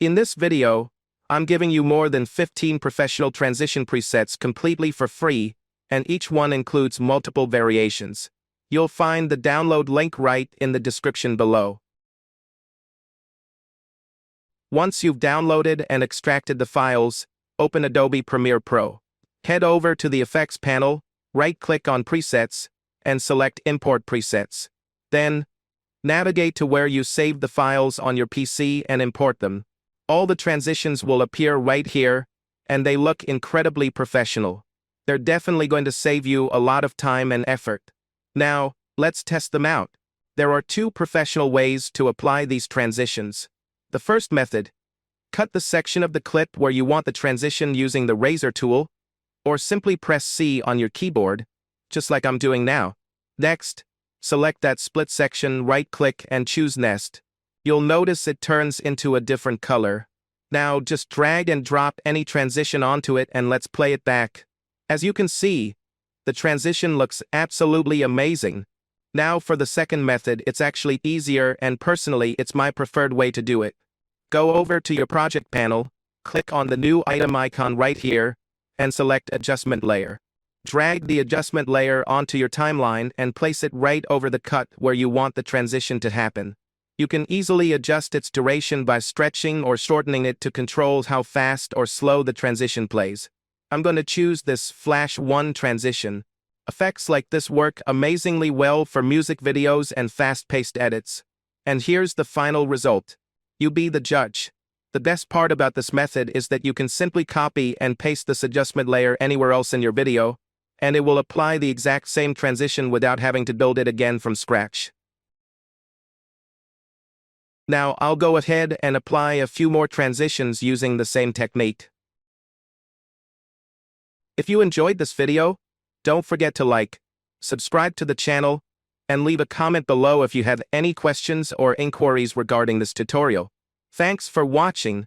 In this video, I'm giving you more than 15 professional transition presets completely for free, and each one includes multiple variations. You'll find the download link right in the description below. Once you've downloaded and extracted the files, open Adobe Premiere Pro. Head over to the Effects panel, right-click on Presets, and select Import Presets. Then, navigate to where you saved the files on your PC and import them. All the transitions will appear right here, and they look incredibly professional. They're definitely going to save you a lot of time and effort. Now, let's test them out. There are two professional ways to apply these transitions. The first method: cut the section of the clip where you want the transition using the razor tool, or simply press C on your keyboard, just like I'm doing now. Next, select that split section, right-click, and choose Nest. You'll notice it turns into a different color. Now just drag and drop any transition onto it and let's play it back. As you can see, the transition looks absolutely amazing. Now for the second method, it's actually easier, and personally it's my preferred way to do it. Go over to your project panel, click on the new item icon right here, and select Adjustment Layer. Drag the adjustment layer onto your timeline and place it right over the cut where you want the transition to happen. You can easily adjust its duration by stretching or shortening it to control how fast or slow the transition plays. I'm going to choose this Flash 1 transition. Effects like this work amazingly well for music videos and fast-paced edits. And here's the final result. You be the judge. The best part about this method is that you can simply copy and paste this adjustment layer anywhere else in your video, and it will apply the exact same transition without having to build it again from scratch. Now I'll go ahead and apply a few more transitions using the same technique. If you enjoyed this video, don't forget to like, subscribe to the channel, and leave a comment below if you have any questions or inquiries regarding this tutorial. Thanks for watching,